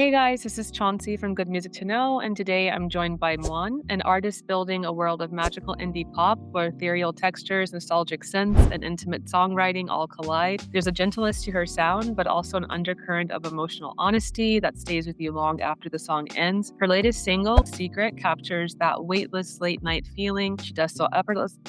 Hey guys, this is Chauncey from Good Music to Know, and today I'm joined by Muan, an artist building a world of magical indie pop where ethereal textures, nostalgic synths, and intimate songwriting all collide. There's a gentleness to her sound, but also an undercurrent of emotional honesty that stays with you long after the song ends. Her latest single, Secret, captures that weightless late night feeling. She does so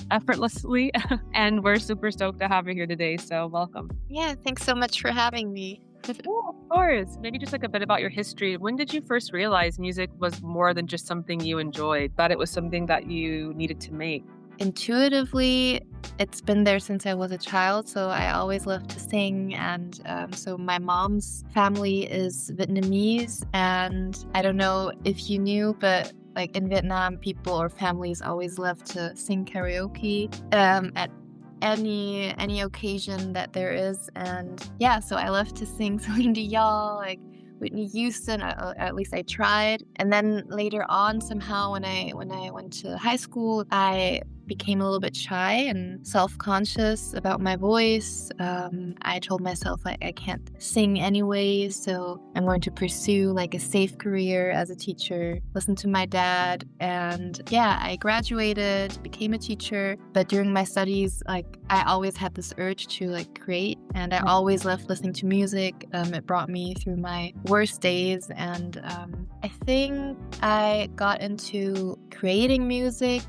effortlessly, and we're super stoked to have her here today, so welcome. Yeah, thanks so much for having me. Oh, of course. Maybe just like a bit about your history. When did you first realize music was more than just something you enjoyed, that it was something that you needed to make? Intuitively, it's been there since I was a child, so I always loved to sing. And so my mom's family is Vietnamese, and I don't know if you knew, but like in Vietnam, people or families always love to sing karaoke at any occasion that there is. And yeah, so I love to sing Celine Dion, like Whitney Houston. At least I tried. And then later on, somehow when I went to high school, I became a little bit shy and self-conscious about my voice. I told myself I can't sing anyway, so I'm going to pursue like a safe career as a teacher, listen to my dad. And yeah, I graduated, became a teacher, but during my studies, like I always had this urge to like create, and I always loved listening to music. It brought me through my worst days, and I think I got into creating music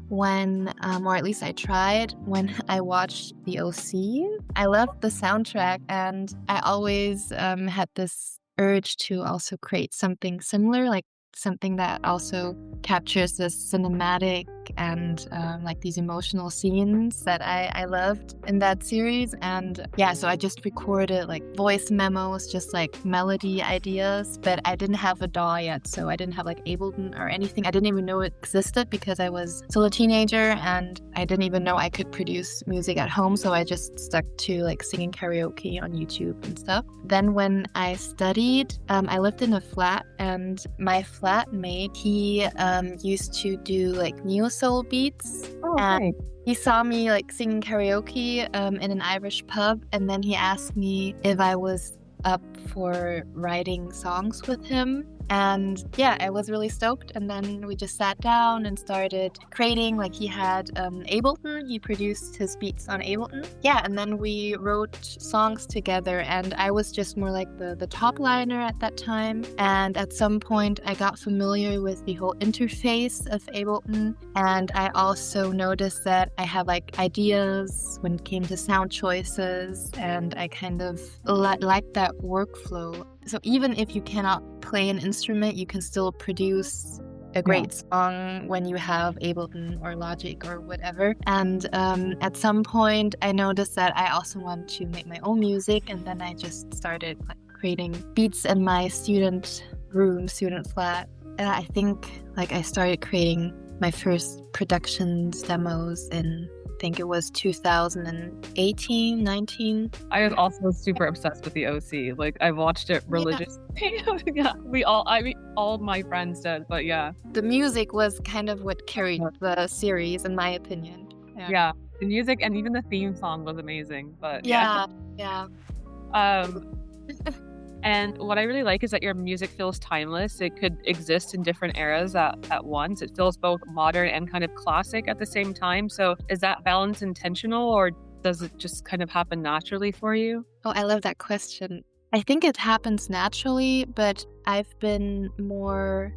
when, or at least I tried, when I watched the OC. I loved the soundtrack, and I always had this urge to also create something similar, like something that also captures this cinematic and like these emotional scenes that I loved in that series. And yeah, so I just recorded like voice memos, just like melody ideas, but I didn't have a DAW yet, so I didn't have like Ableton or anything. I didn't even know it existed because I was still a teenager, and I didn't even know I could produce music at home, so I just stuck to like singing karaoke on YouTube and stuff. Then when I studied, I lived in a flat, and my flatmate, he used to do like neo soul beats. Oh, And okay. he saw me like singing karaoke in an Irish pub, and then he asked me if I was up for writing songs with him. And yeah, I was really stoked. And then we just sat down and started creating. Like he had Ableton, he produced his beats on Ableton. Yeah, and then we wrote songs together, and I was just more like the top liner at that time. And at some point I got familiar with the whole interface of Ableton, and I also noticed that I had like ideas when it came to sound choices, and I kind of liked that workflow. So even if you cannot play an instrument, you can still produce a great song when you have Ableton or Logic or whatever. And at some point, I noticed that I also want to make my own music, and then I just started like creating beats in my student flat. And I think like I started creating my first productions demos in, I think it was 2018, 19. I was also super obsessed with the OC. Like I watched it religiously. Yeah, all my friends did, but yeah. The music was kind of what carried the series, in my opinion. Yeah, the music and even the theme song was amazing, but Yeah. Um, and what I really like is that your music feels timeless. It could exist in different eras at once. It feels both modern and kind of classic at the same time. So is that balance intentional, or does it just kind of happen naturally for you? Oh, I love that question. I think it happens naturally, but I've been more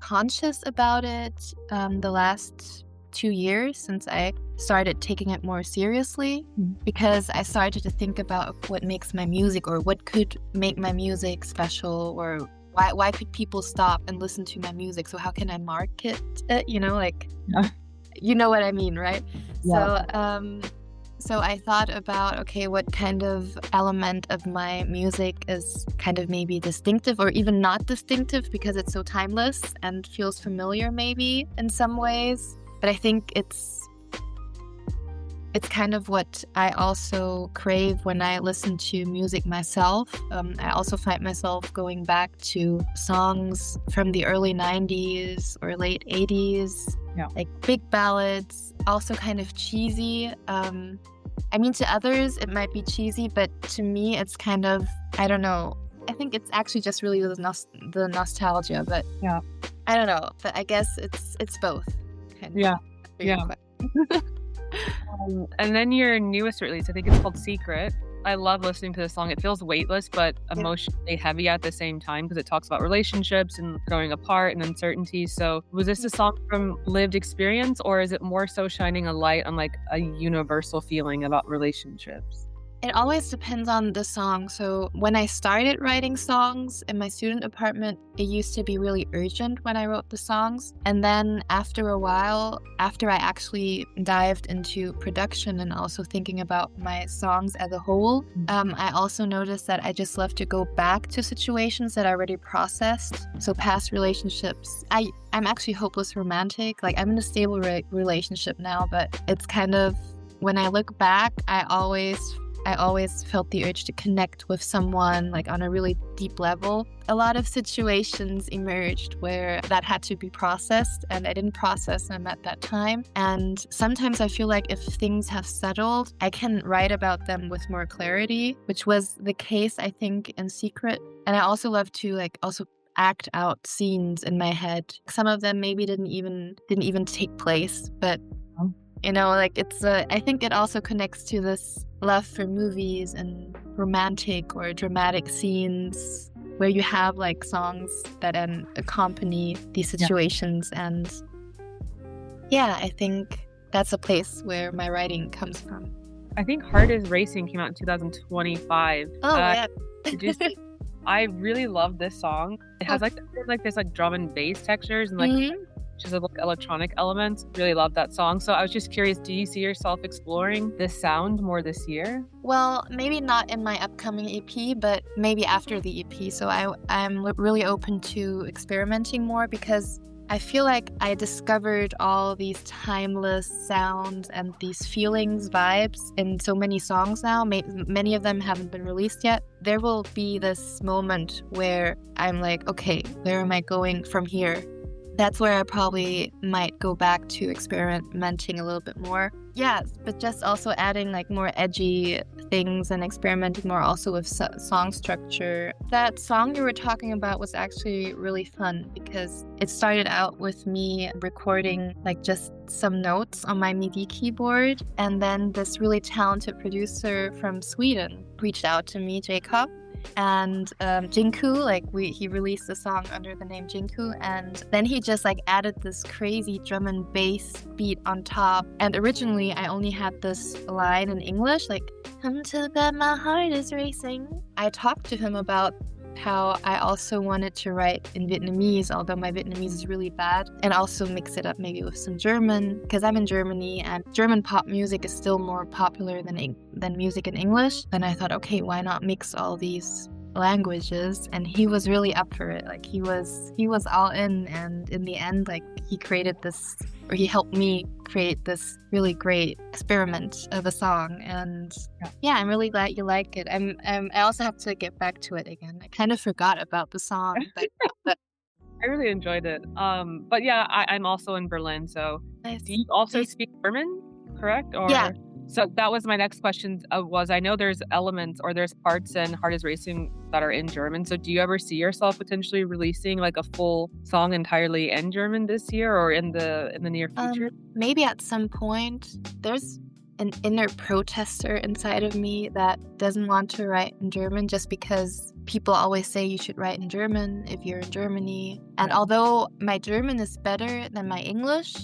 conscious about it the last 2 years since I started taking it more seriously, because I started to think about what makes my music, or what could make my music special, or why could people stop and listen to my music? So how can I market it? You know, like, you know what I mean, right? Yeah. So I thought about, okay, what kind of element of my music is kind of maybe distinctive, or even not distinctive because it's so timeless and feels familiar maybe in some ways. But I think it's kind of what I also crave when I listen to music myself. I also find myself going back to songs from the early 90s or late 80s, like big ballads, also kind of cheesy. I mean, to others, it might be cheesy, but to me, it's kind of, I don't know. I think it's actually just really the nostalgia, but Yeah. I don't know. But I guess it's both. Kind of. Yeah. Yeah. And then your newest release, I think it's called Secret. I love listening to this song. It feels weightless, but emotionally heavy at the same time because it talks about relationships and growing apart and uncertainty. So was this a song from lived experience, or is it more so shining a light on like a universal feeling about relationships? It always depends on the song. So when I started writing songs in my student apartment, it used to be really urgent when I wrote the songs. And then after a while, after I actually dived into production and also thinking about my songs as a whole, I also noticed that I just love to go back to situations that I already processed. So past relationships. I'm actually hopeless romantic. Like I'm in a stable relationship now, but it's kind of, when I look back, I always felt the urge to connect with someone like on a really deep level. A lot of situations emerged where that had to be processed, and I didn't process them at that time. And sometimes I feel like if things have settled, I can write about them with more clarity, which was the case, I think, in Secret. And I also love to like also act out scenes in my head. Some of them maybe didn't even take place, but you know, like it's I think it also connects to this love for movies and romantic or dramatic scenes where you have like songs that accompany these situations. And yeah, I think that's a place where my writing comes from. I think Heart is Racing came out in 2025. Oh, yeah. I really love this song. It has like this like drum and bass textures and like just like electronic elements. Really love that song. So I was just curious, do you see yourself exploring this sound more this year? Well, maybe not in my upcoming EP, but maybe after the EP. So I'm really open to experimenting more because I feel like I discovered all these timeless sounds and these feelings, vibes in so many songs now. Many of them haven't been released yet. There will be this moment where I'm like, okay, where am I going from here? That's where I probably might go back to experimenting a little bit more. Yeah, but just also adding like more edgy things and experimenting more also with song structure. That song you were talking about was actually really fun because it started out with me recording like just some notes on my MIDI keyboard, and then this really talented producer from Sweden reached out to me, Jacob. And Jinku, like he released the song under the name Jinku, and then he just like added this crazy drum and bass beat on top. And originally I only had this line in English, like "Come to bed, my heart is racing." I talked to him about how I also wanted to write in Vietnamese, although my Vietnamese is really bad, and also mix it up maybe with some German, because I'm in Germany and German pop music is still more popular than music in English. Then I thought, okay, why not mix all these languages? And he was really up for it. Like he was all in, and in the end, like he helped me create this really great experiment of a song. And yeah, I'm really glad you like it. I also have to get back to it again. I kind of forgot about the song, but I really enjoyed it. But yeah, I'm also in Berlin. So nice. Do you also speak German, correct? Or yeah. So that was my next question. I know there's elements or there's parts in Heart is Racing that are in German. So do you ever see yourself potentially releasing like a full song entirely in German this year or in the near future? Maybe at some point. There's an inner protester inside of me that doesn't want to write in German just because people always say you should write in German if you're in Germany. And although my German is better than my English,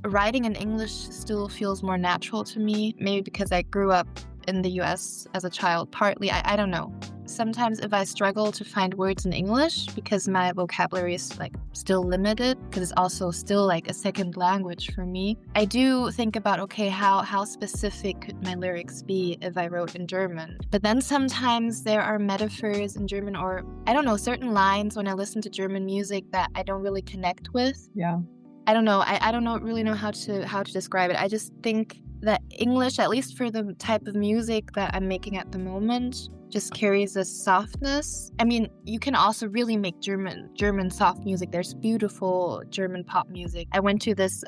writing in English still feels more natural to me. Maybe because I grew up in the US as a child, partly. I don't know. Sometimes if I struggle to find words in English because my vocabulary is like still limited, because it's also still like a second language for me, I do think about, okay, how specific could my lyrics be if I wrote in German? But then sometimes there are metaphors in German, or I don't know, certain lines when I listen to German music that I don't really connect with. Yeah. I don't know. I don't really know how to describe it. I just think that English, at least for the type of music that I'm making at the moment, just carries a softness. I mean, you can also really make German soft music. There's beautiful German pop music. I went to this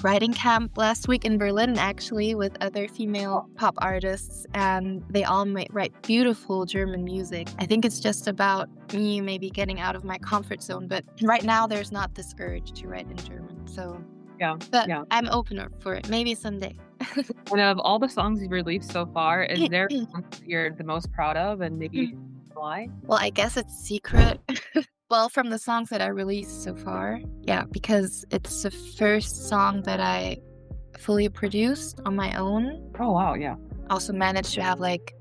writing camp last week in Berlin, actually, with other female pop artists, and they all write beautiful German music. I think it's just about me maybe getting out of my comfort zone, but right now there's not this urge to write in German. So, Yeah, but yeah. I'm open for it. Maybe someday. And of all the songs you've released so far, is there one that you're the most proud of and maybe why? Well, I guess it's secret. Well, from the songs that I released so far, yeah, because it's the first song that I fully produced on my own. Oh, wow, yeah. Also managed to have like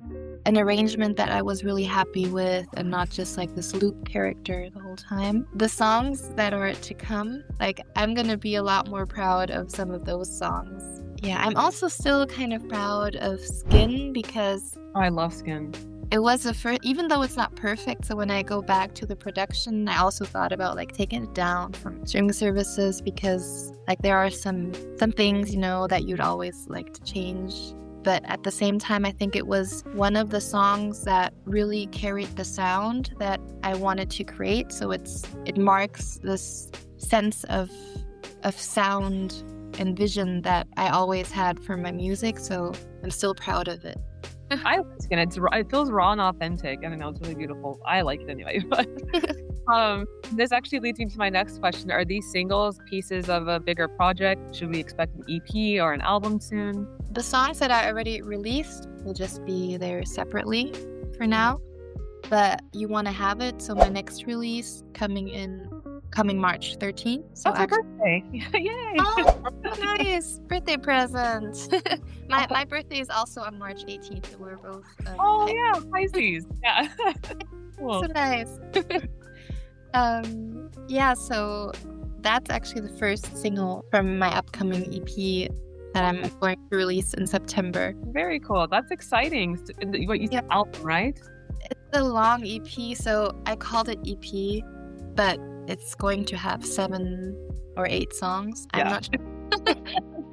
an arrangement that I was really happy with and not just like this loop character the whole time. The songs that are to come, like I'm gonna be a lot more proud of some of those songs. Yeah, I'm also still kind of proud of Skin because Oh, I love Skin. it was the first, even though it's not perfect. So when I go back to the production, I also thought about like taking it down from streaming services because like there are some things, you know, that you'd always like to change. But at the same time, I think it was one of the songs that really carried the sound that I wanted to create. So it marks this sense of sound and vision that I always had for my music. So I'm still proud of it. I like Skin. It feels raw and authentic. I don't know, it's really beautiful. I like it anyway. But this actually leads me to my next question. Are these singles pieces of a bigger project? Should we expect an EP or an album soon? The songs that I already released will just be there separately for now. But You Wanna Have It, so my next release coming March 13th. So That's my birthday. Yay! Oh, nice birthday present. My birthday is also on March 18th, so we're both. Oh yeah, Pisces. Yeah. Cool. So nice. Yeah, so that's actually the first single from my upcoming EP that I'm going to release in September. Very cool. That's exciting. What you said, album, right? It's a long EP, so I called it EP, but it's going to have 7 or 8 songs. Yeah. I'm not sure.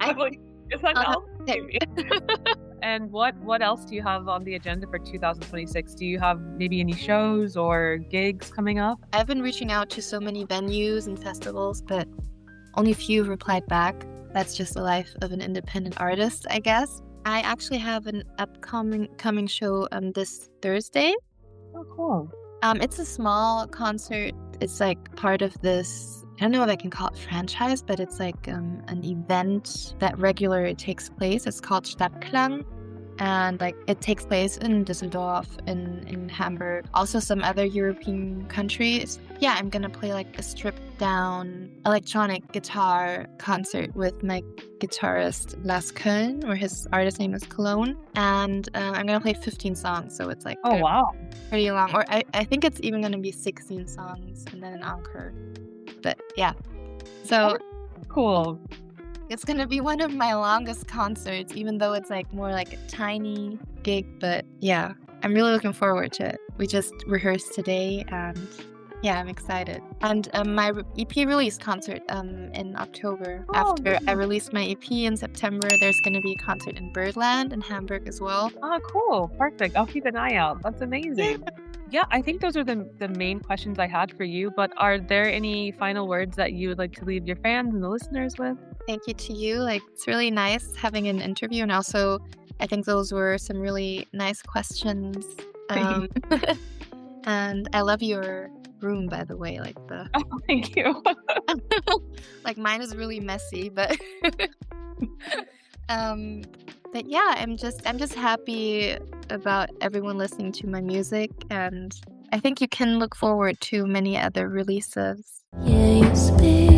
I'm like, is that an I'll have album? to check. And what else do you have on the agenda for 2026? Do you have maybe any shows or gigs coming up? I've been reaching out to so many venues and festivals, but only few replied back. That's just the life of an independent artist, I guess. I actually have an upcoming show this Thursday. Oh, cool. It's a small concert. It's like part of this, I don't know if I can call it franchise, but it's like an event that regularly takes place. It's called Stadtklang. And like it takes place in Düsseldorf, in Hamburg, also some other European countries. Yeah, I'm gonna play like a stripped down electronic guitar concert with my guitarist Lars Köln, or his artist name is Cologne. And I'm gonna play 15 songs, so it's like Oh, wow. pretty long. Or I think it's even gonna be 16 songs and then an encore. But yeah, so Cool. it's gonna be one of my longest concerts, even though it's like more like a tiny gig. But yeah, I'm really looking forward to it. We just rehearsed today, and yeah, I'm excited. And my EP release concert in October. Oh, After I released my EP in September, there's gonna be a concert in Birdland in Hamburg as well. Oh, cool. Perfect. I'll keep an eye out. That's amazing. Yeah, I think those are the main questions I had for you. But are there any final words that you would like to leave your fans and the listeners with? Thank you to you. Like, it's really nice having an interview, and also I think those were some really nice questions. And I love your room, by the way. Like Oh, thank you. like mine is really messy, but but yeah, I'm just happy about everyone listening to my music, and I think you can look forward to many other releases. Yeah, you speak.